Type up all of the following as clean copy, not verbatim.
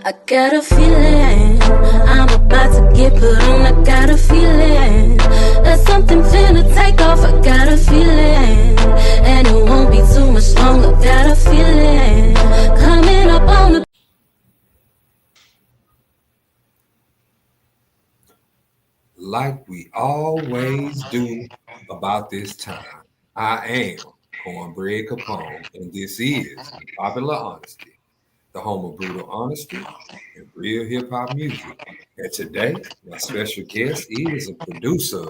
I got a feeling I'm about to get put on. I got a feeling that something finna take off. I got a feeling, and it won't be too much longer. Got a feeling coming up on the. Like we always do about this time, I am Cornbread Capone, and this is Unpopular Honesty, the home of brutal honesty and real hip hop music. And today, my special guest is a producer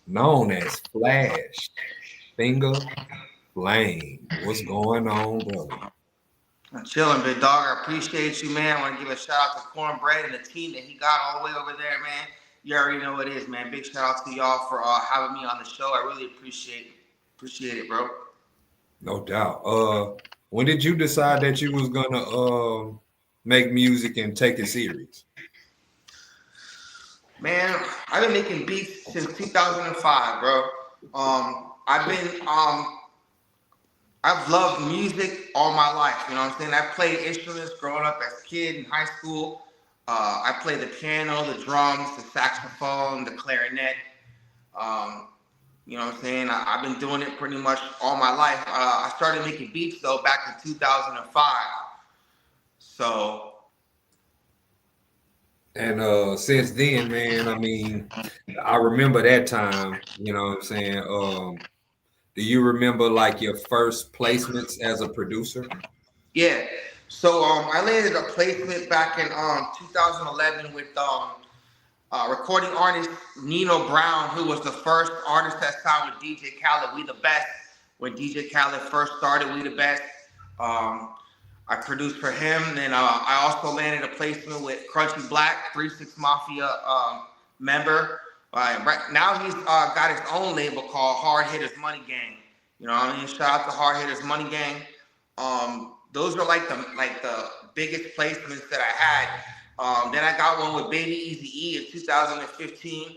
known as Flash Finga Flame. What's going on, brother? I'm chilling, big dog. I appreciate you, man. I want to give a shout out to Cornbread and the team that he got all the way over there, man. You already know what it is, man. Big shout out to y'all for having me on the show. I really appreciate it, bro. No doubt. When did you decide that you was gonna make music and take it serious? Man, I've been making beats since 2005, bro. I've loved music all my life. You know what I'm saying? I played instruments growing up as a kid in high school. I played the piano, the drums, the saxophone, the clarinet. You know what I'm saying? I've been doing it pretty much all my life. I started making beats though back in 2005. So. And since then, man, I mean, I remember that time. You know what I'm saying? Do you remember like your first placements as a producer? Yeah. So I landed a placement back in 2011 with recording artist Nino Brown, who was the first artist that signed with DJ Khaled, We the Best. When DJ Khaled first started We the Best, I produced for him. Then I also landed a placement with Crunchy Black, 3-6 Mafia member. Right now he's got his own label called Hard Hitters Money Gang. You know what I mean? Shout out to Hard Hitters Money Gang. Those are like the biggest placements that I had. Then I got one with Baby Eazy-E in 2015.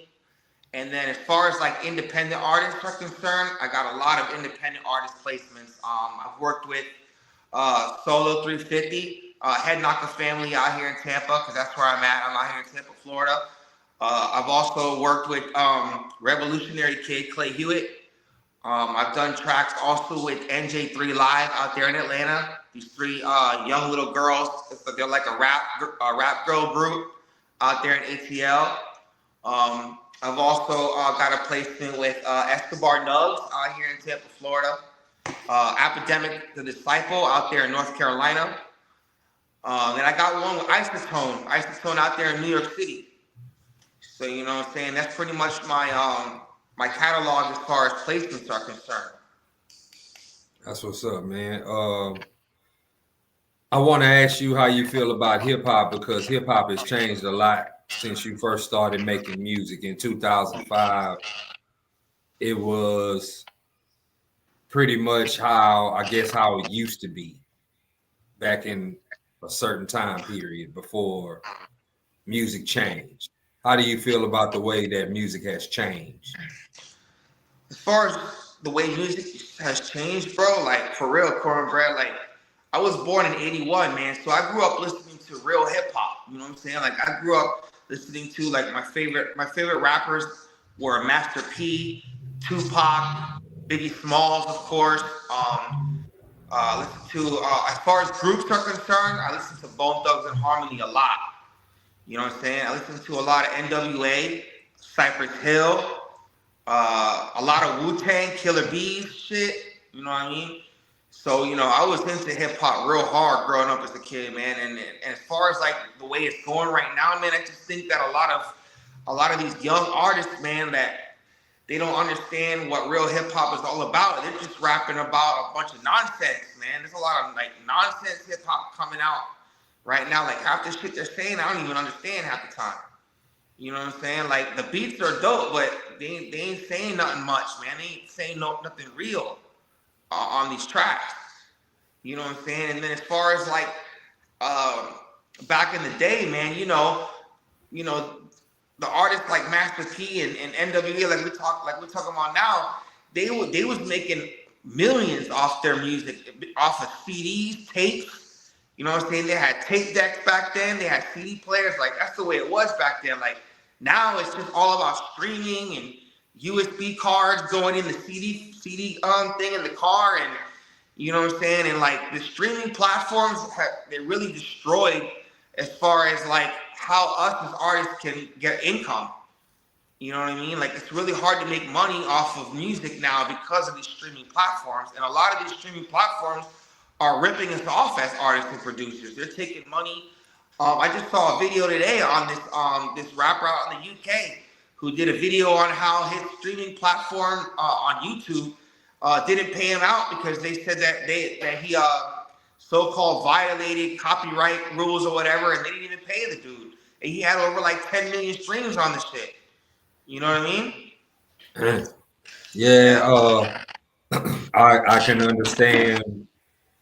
And then as far as like independent artists are concerned, I got a lot of independent artist placements. I've worked with Solo 350, Head Knocker Family out here in Tampa, because that's where I'm at. I'm out here in Tampa, Florida. I've also worked with Revolutionary Kid, Clay Hewitt. I've done tracks also with NJ3 Live out there in Atlanta. These three young little girls, they're like a rap girl group out there in ATL. I've also got a placement with Escobar Nugs out here in Tampa, Florida. Epidemic the Disciple out there in North Carolina. Then I got one with Isotone out there in New York City. So you know what I'm saying? That's pretty much my my catalog as far as placements are concerned. That's what's up, man. I want to ask you how you feel about hip hop, because hip hop has changed a lot since you first started making music in 2005. It was pretty much how it used to be back in a certain time period before music changed. How do you feel about the way that music has changed? As far as the way music has changed, bro, like for real, Cornbread, like I was born in 81, man. So I grew up listening to real hip hop. You know what I'm saying? Like I grew up listening to like my favorite rappers were Master P, Tupac, Biggie Smalls, of course. Listen to as far as groups are concerned, I listen to Bone Thugs and Harmony a lot. You know what I'm saying? I listen to a lot of NWA, Cypress Hill, a lot of Wu-Tang, Killer Bees shit. You know what I mean? So, you know, I was into hip hop real hard growing up as a kid, man. And as far as like the way it's going right now, man, I just think that a lot of these young artists, man, that they don't understand what real hip hop is all about. They're just rapping about a bunch of nonsense, man. There's a lot of like nonsense hip hop coming out right now. Like half the shit they're saying, I don't even understand half the time. You know what I'm saying? Like the beats are dope, but they ain't saying nothing much, man. They ain't saying nothing real on these tracks. You know what I'm saying? And then as far as like back in the day, man, you know, the artists like Master P and NWA, like we're talking about now, they was making millions off their music, off of CDs, tapes. You know what I'm saying? They had tape decks back then. They had CD players. Like, that's the way it was back then. Like, now it's just all about streaming and USB cards going in the CD thing in the car, and you know what I'm saying? And like the streaming platforms, they really destroyed as far as like how us as artists can get income. You know what I mean? Like, it's really hard to make money off of music now because of these streaming platforms. And a lot of these streaming platforms are ripping us off as artists and producers. They're taking money. I just saw a video today on this rapper out in the UK who did a video on how his streaming platform on YouTube didn't pay him out because they said that he so-called violated copyright rules or whatever, and they didn't even pay the dude. And he had over like 10 million streams on the shit. You know what I mean? Yeah, I can understand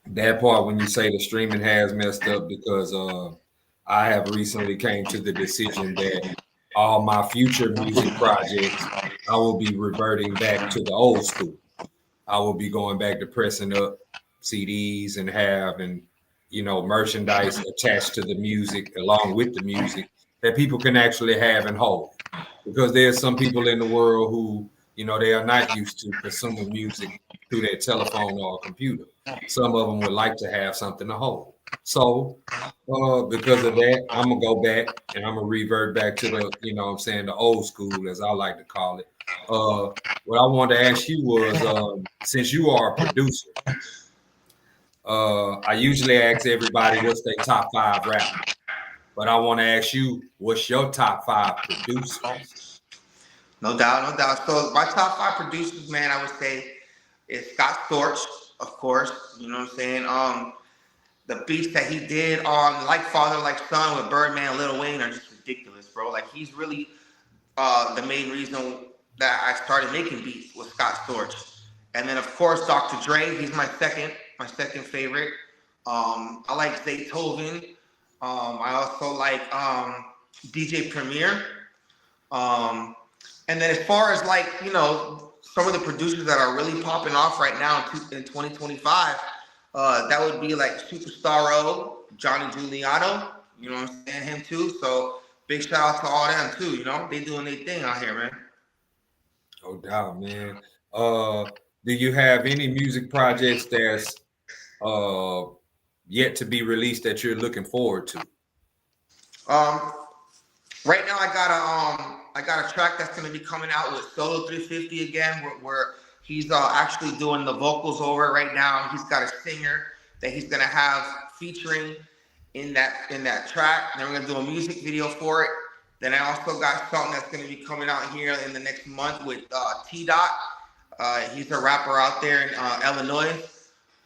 that part when you say the streaming has messed up, because I have recently came to the decision that all my future music projects, I will be reverting back to the old school. I will be going back to pressing up CDs and having, merchandise attached to the music along with the music that people can actually have and hold. Because there's some people in the world who, they are not used to consuming music through their telephone or computer. Some of them would like to have something to hold. So because of that, I'm going to go back and I'm going to revert back to the old school, as I like to call it. What I wanted to ask you was, since you are a producer, I usually ask everybody what's their top 5 rappers. But I want to ask you, what's your top 5 producers? No doubt, no doubt. So my top 5 producers, man, I would say is Scott Storch, of course. You know what I'm saying? The beats that he did on Like Father, Like Son with Birdman, Lil Wayne are just ridiculous, bro. Like, he's really the main reason that I started making beats with Scott Storch. And then, of course, Dr. Dre. He's my second favorite. I like Zaytoven. I also like DJ Premier. And then as far as like, some of the producers that are really popping off right now in 2025, that would be like Superstar O, Johnny Giuliano, you know what I'm saying, him too. So big shout out to all them too, they doing their thing out here, man. No doubt, man. Do you have any music projects that's yet to be released that you're looking forward to? Right now I got a track that's gonna be coming out with Solo 350 again, where he's actually doing the vocals over it right now. He's got a singer that he's gonna have featuring in that track. Then we're gonna do a music video for it. Then I also got something that's gonna be coming out here in the next month with T Dot. He's a rapper out there in Illinois.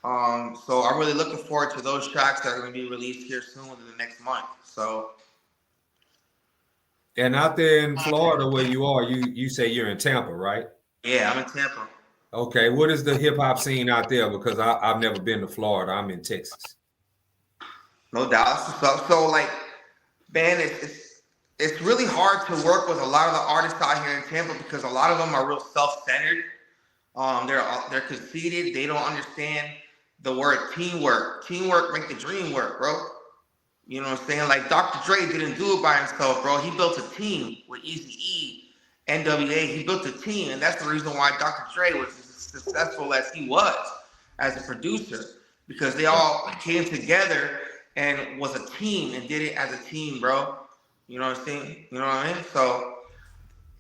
So I'm really looking forward to those tracks that are gonna be released here soon within the next month. So. And out there in Florida where you are, you say you're in Tampa, right? Yeah, I'm in Tampa. Okay, what is the hip hop scene out there? Because I've never been to Florida. I'm in Texas. No doubt. So like, man, it's really hard to work with a lot of the artists out here in Tampa because a lot of them are real self-centered. They're conceited. They don't understand the word teamwork. Teamwork make the dream work, bro. You know what I'm saying? Like, Dr. Dre didn't do it by himself, bro. He built a team with Eazy-E, NWA. He built a team, and that's the reason why Dr. Dre was as successful as he was as a producer, because they all came together and was a team and did it as a team, bro. You know what I'm saying? You know what I mean? So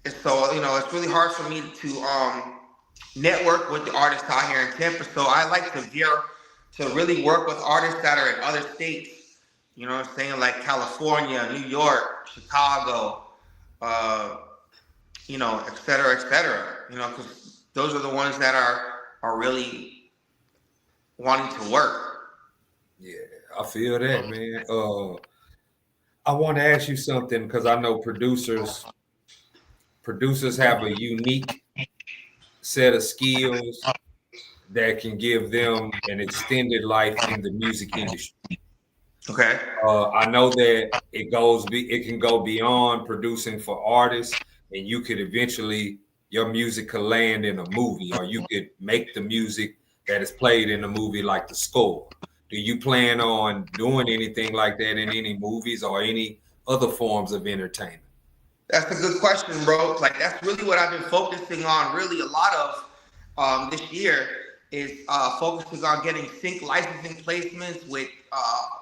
it's really hard for me to network with the artists out here in Tampa. So I like to really work with artists that are in other states. You know what I'm saying? Like California, New York, Chicago, et cetera, et cetera. Because those are the ones that are really wanting to work. Yeah, I feel that, man. I want to ask you something because I know producers have a unique set of skills that can give them an extended life in the music industry. Okay. I know that it can go beyond producing for artists, and you could eventually, your music could land in a movie, or you could make the music that is played in a movie like the score. Do you plan on doing anything like that in any movies or any other forms of entertainment? That's a good question, bro. Like that's really what I've been focusing on. Really, a lot of this year is focusing on getting sync licensing placements with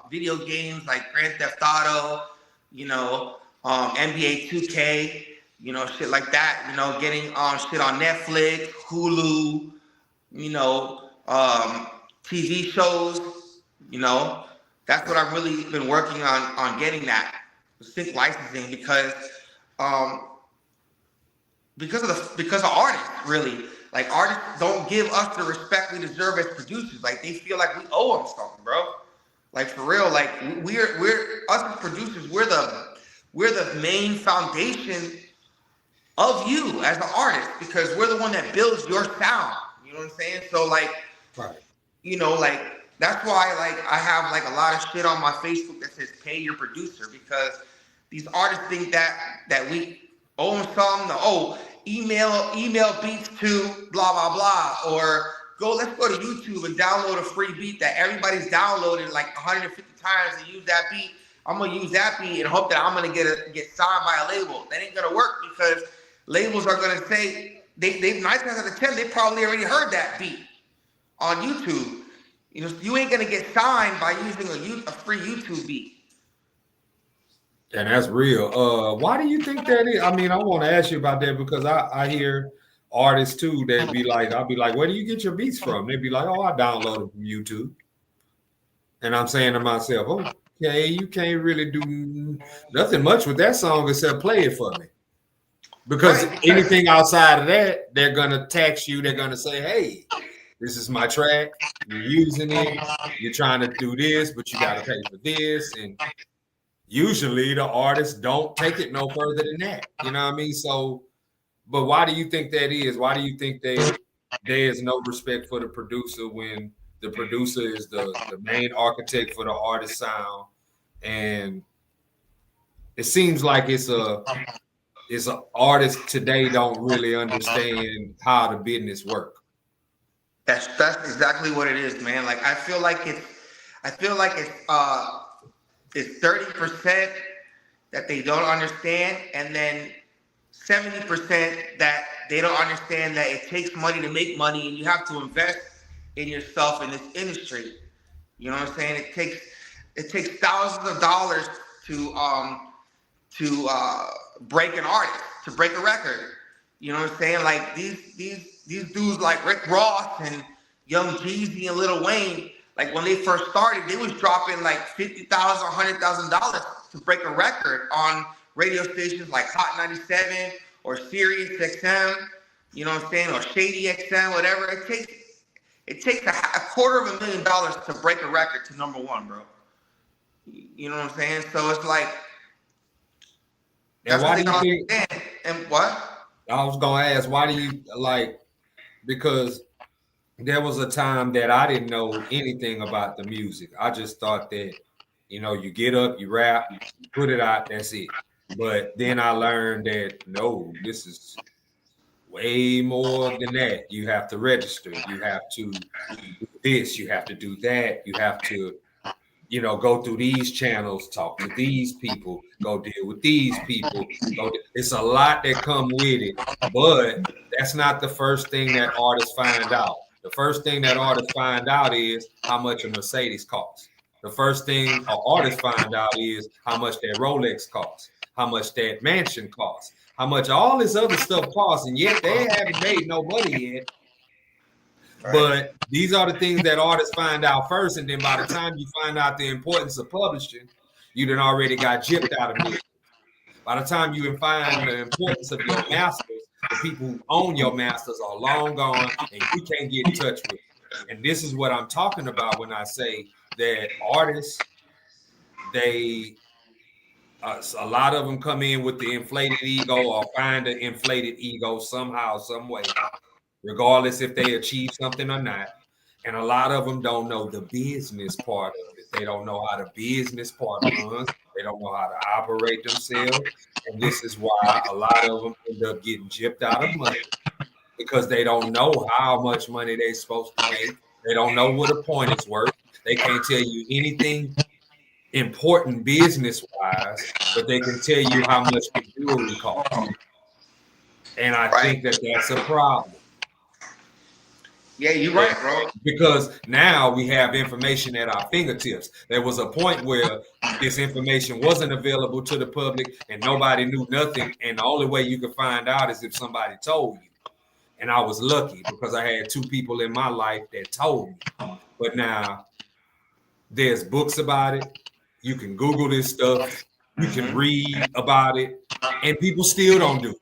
video games like Grand Theft Auto, NBA 2K, shit like that. Getting shit on Netflix, Hulu, you know, TV shows. You know, that's what I've really been working on getting that sync licensing um, because of artists, really. Like artists don't give us the respect we deserve as producers. Like they feel like we owe them something, bro. Like for real. Like we're us as producers. We're the main foundation of you as an artist because we're the one that builds your sound. You know what I'm saying? So like, Right. like that's why like I have like a lot of shit on my Facebook that says pay your producer because these artists think that we owe them something. Email beats to blah blah blah, or let's go to YouTube and download a free beat that everybody's downloaded like 150 times and use that beat. I'm gonna use that beat and hope that I'm gonna get signed by a label. That ain't gonna work because labels are gonna say they 9 times out of 10 they probably already heard that beat on YouTube. You ain't gonna get signed by using a free YouTube beat. And that's real. Why do you think that is? I mean, I want to ask you about that because I hear artists too that be like, I'll be like, where do you get your beats from? They'd be like, oh, I downloaded from YouTube. And I'm saying to myself, okay, you can't really do nothing much with that song except play it for me. Because anything outside of that, they're gonna tax you. They're gonna say, hey, this is my track. You're using it. You're trying to do this, but you got to pay for this. And usually the artists don't take it no further than that. You know what I mean? So, but why do you think that is? Why do you think there is no respect for the producer when the producer is the main architect for the artist sound? And it seems like it's an artist today don't really understand how the business work. That's exactly what it is, man. Like I feel like it's 30% that they don't understand, and then 70% that they don't understand that it takes money to make money, and you have to invest in yourself in this industry. You know what I'm saying? It takes thousands of dollars to break an artist, to break a record. You know what I'm saying? Like these dudes like Rick Ross and Young Jeezy and Lil Wayne, like when they first started, they was dropping like $50,000, $100,000 to break a record on radio stations like Hot 97 or Sirius XM, you know what I'm saying, or Shady XM, whatever. It takes a $250,000 to break a record to number one, bro. You know what I'm saying? So it's like, and why do you think? And what? I was gonna ask, why do you like? Because there was a time that I didn't know anything about the music. I just thought that, you get up, you rap, you put it out, that's it. But then I learned that no, this is way more than that. You have to register. You have to do this. You have to do that. You have to, go through these channels, talk to these people, go deal with these people. It's a lot that come with it, but that's not the first thing that artists find out. The first thing that artists find out is how much a Mercedes costs. The first thing an artist find out is how much that Rolex costs, how much that mansion costs, how much all this other stuff costs, and yet they haven't made no money yet. Right. But these are the things that artists find out first, and then by the time you find out the importance of publishing, you done already got gypped out of music. By the time you find the importance of your masters, the people who own your masters are long gone, and you can't get in touch with them. And this is what I'm talking about when I say that artists, a lot of them come in with the inflated ego or find an inflated ego somehow, some way, regardless if they achieve something or not. And a lot of them don't know the business part of it. They don't know how the business part runs. They don't know how to operate themselves. And this is why a lot of them end up getting gypped out of money because they don't know how much money they're supposed to make. They don't know what a point is worth. They can't tell you anything important business-wise, but they can tell you how much the jewelry costs. And I think that that's a problem. Yeah, you're right, bro. Because now we have information at our fingertips. There was a point where this information wasn't available to the public and nobody knew nothing. And the only way you could find out is if somebody told you. And I was lucky because I had two people in my life that told me. But now there's books about it. You can Google this stuff. You can read about it. And people still don't do it.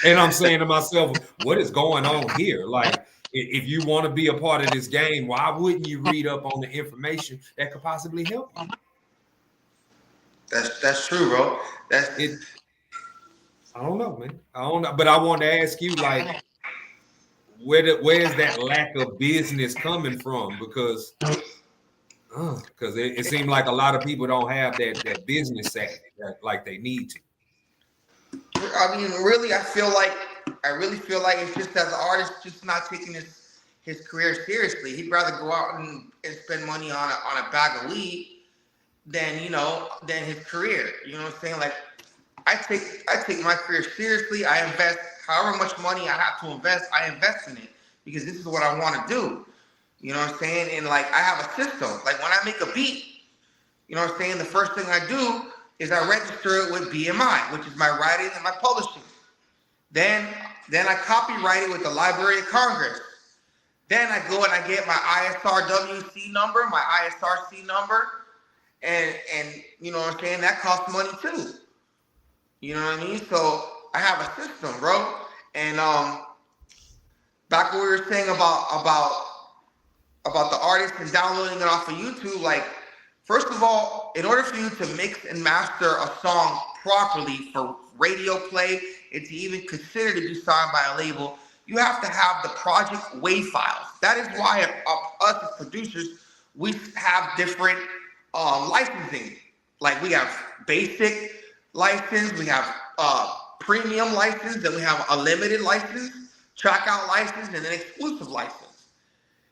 And I'm saying to myself, what is going on here? Like, if you want to be a part of this game, why wouldn't you read up on the information that could possibly help you? That's true, bro. That's it. I don't know, man. I don't know. But I want to ask you, like, where is that lack of business coming from? Because it seems like a lot of people don't have that business savvy like they need to. I mean, really, I really feel like it's just as an artist, just not taking his career seriously. He'd rather go out and spend money on a bag of weed than his career. You know what I'm saying? Like, I take my career seriously. I invest however much money I have to invest. I invest in it because this is what I want to do. You know what I'm saying? And like, I have a system. Like, when I make a beat, you know what I'm saying? The first thing I do is I register it with BMI, which is my writing and my publishing. Then I copyright it with the Library of Congress. Then I go and I get my ISRWC number, my ISRC number, and you know what I'm saying? That costs money too. You know what I mean? So I have a system, bro. And back what we were saying about the artist and downloading it off of YouTube, like, first of all, in order for you to mix and master a song properly for radio play and to even consider to be signed by a label, you have to have the project WAV files. That is why us as producers, we have different licensing. Like, we have basic license, we have premium license, then we have a limited license, track out license, and then exclusive license.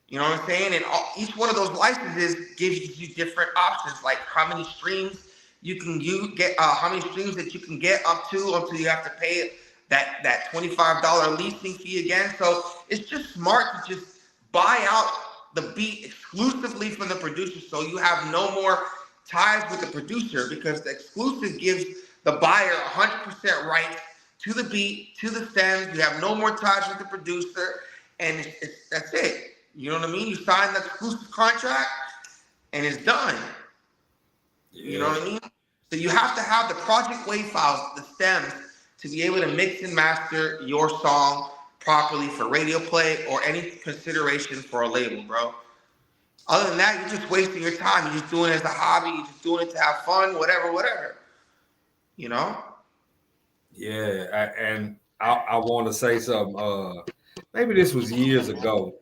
You know what I'm saying? And each one of those licenses gives you different options, like how many streams how many streams that you can get up to until you have to pay that $25 leasing fee again. So it's just smart to just buy out the beat exclusively from the producer, so you have no more ties with the producer, because the exclusive gives the buyer 100% rights to the beat, to the stems. You have no more ties with the producer, and that's it. You know what I mean? You sign the exclusive contract, and it's done. Yeah. You know what I mean? So you have to have the project WAV files, the stems, to be able to mix and master your song properly for radio play or any consideration for a label, bro. Other than that, you're just wasting your time. You're just doing it as a hobby. You're just doing it to have fun, whatever. You know? Yeah, and I want to say something. Maybe this was years ago.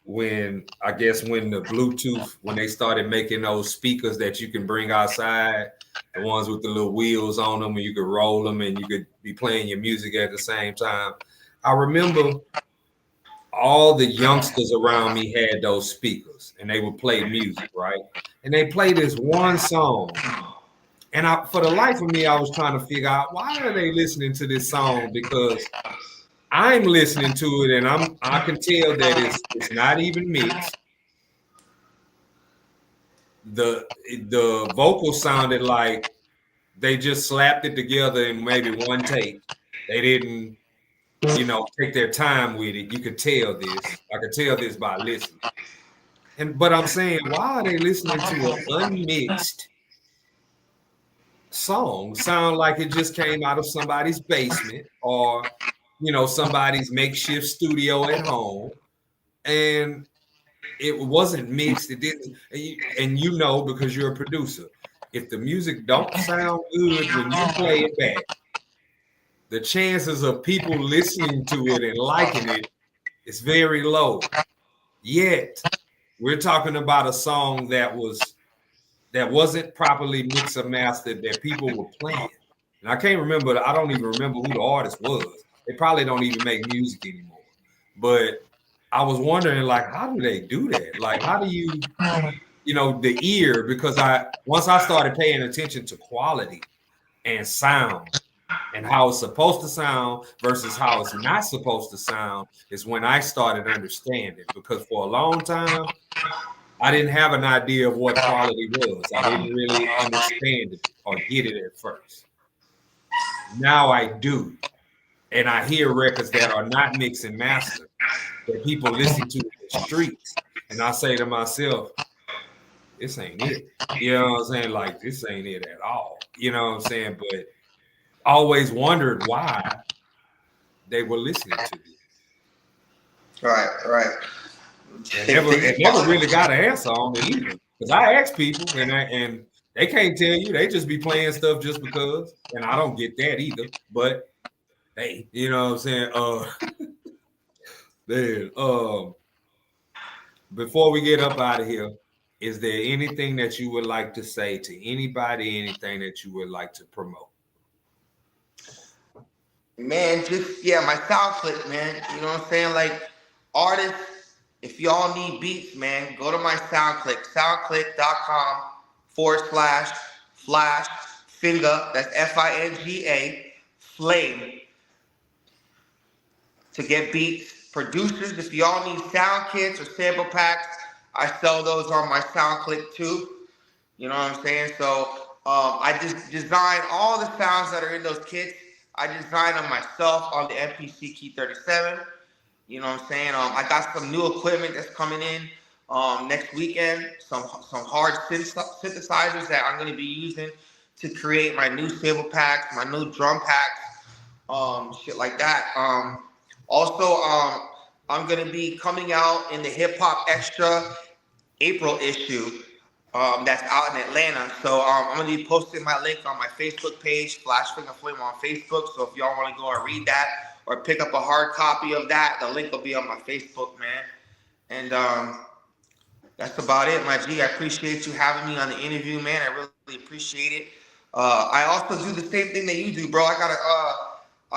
When the Bluetooth, when they started making those speakers that you can bring outside, the ones with the little wheels on them, and you could roll them and you could be playing your music at the same time. I remember all the youngsters around me had those speakers and they would play music, right? And they play this one song. And for the life of me, I was trying to figure out, why are they listening to this song? Because I'm listening to it and I can tell that it's not even mixed. The vocals sounded like they just slapped it together in maybe one take. They didn't, take their time with it. You could tell this. I could tell this by listening. But I'm saying, why are they listening to an unmixed song? Sound like it just came out of somebody's basement or somebody's makeshift studio at home, and it wasn't mixed. It didn't, and because you're a producer, if the music don't sound good when you play it back, the chances of people listening to it and liking it is very low. Yet we're talking about a song that wasn't properly mixed or mastered, that people were playing. And I don't even remember who the artist was. They probably don't even make music anymore. But I was wondering, like, how do they do that? Like, how do you, the ear? Because once I started paying attention to quality and sound and how it's supposed to sound versus how it's not supposed to sound is when I started understanding. Because for a long time, I didn't have an idea of what quality was. I didn't really understand it or get it at first. Now I do. And I hear records that are not mixed and mastered that people listen to in the streets. And I say to myself, this ain't it. You know what I'm saying? Like, this ain't it at all. You know what I'm saying? But I always wondered why they were listening to this. Right. And never really got an answer on it either. Because I ask people and they can't tell you. They just be playing stuff just because. And I don't get that either. But hey, you know what I'm saying? Before we get up out of here, is there anything that you would like to say to anybody, anything that you would like to promote? Man, my SoundClick, man. You know what I'm saying? Like, artists, if y'all need beats, man, go to my SoundClick, soundclick.com/Flash Finga, that's Finga Flame, to get beats. Producers, if y'all need sound kits or sample packs, I sell those on my SoundClick too. You know what I'm saying? So I just design all the sounds that are in those kits. I design them myself on the MPC Key 37. You know what I'm saying? I got some new equipment that's coming in next weekend. Some hard synthesizers that I'm going to be using to create my new sample packs, my new drum packs, shit like that. Also, I'm going to be coming out in the Hip Hop Extra April issue. That's out in Atlanta. So I'm going to be posting my link on my Facebook page, Flash Finga Flame on Facebook. So if y'all want to go and read that or pick up a hard copy of that, the link will be on my Facebook, man. And that's about it, my G. I appreciate you having me on the interview, man. I really appreciate it. I also do the same thing that you do, bro. I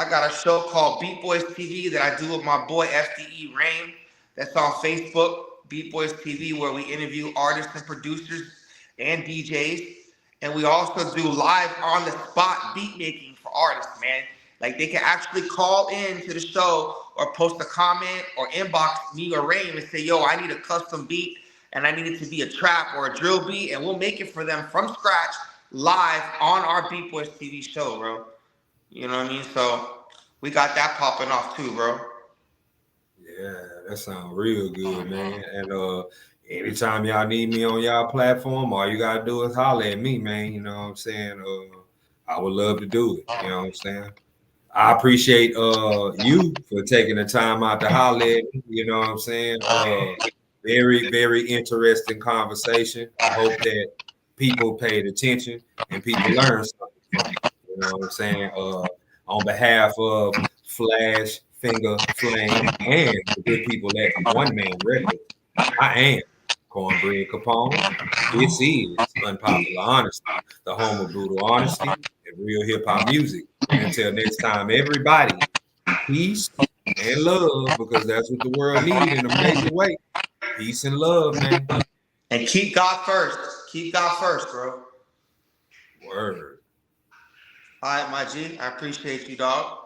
got a show called Beat Boys TV that I do with my boy FDE Rain. That's on Facebook. Beat Boys TV, where we interview artists and producers and DJs. And we also do live on the spot beat making for artists, man. Like, they can actually call in to the show or post a comment or inbox me or Rain and say, yo, I need a custom beat and I need it to be a trap or a drill beat. And we'll make it for them from scratch live on our Beat Boys TV show, bro. You know what I mean? So we got that popping off too, bro. Yeah, that sounds real good, man. And anytime y'all need me on y'all platform, all you gotta do is holler at me, man. You know what I'm saying? I would love to do it. You know what I'm saying? I appreciate you for taking the time out to holler at me. You know what I'm saying? Very, very interesting conversation. I hope that people paid attention and people learned something. You know what I'm saying? On behalf of Flash Finga Flame and the good people at One Man Records, I am Cornbread Capone. This is Unpopular Honesty, the home of brutal honesty and real hip hop music. And until next time, everybody, peace and love, because that's what the world needs in a major way. Peace and love, man. And keep God first. Keep God first, bro. Word. All right, my G. I appreciate you, dog.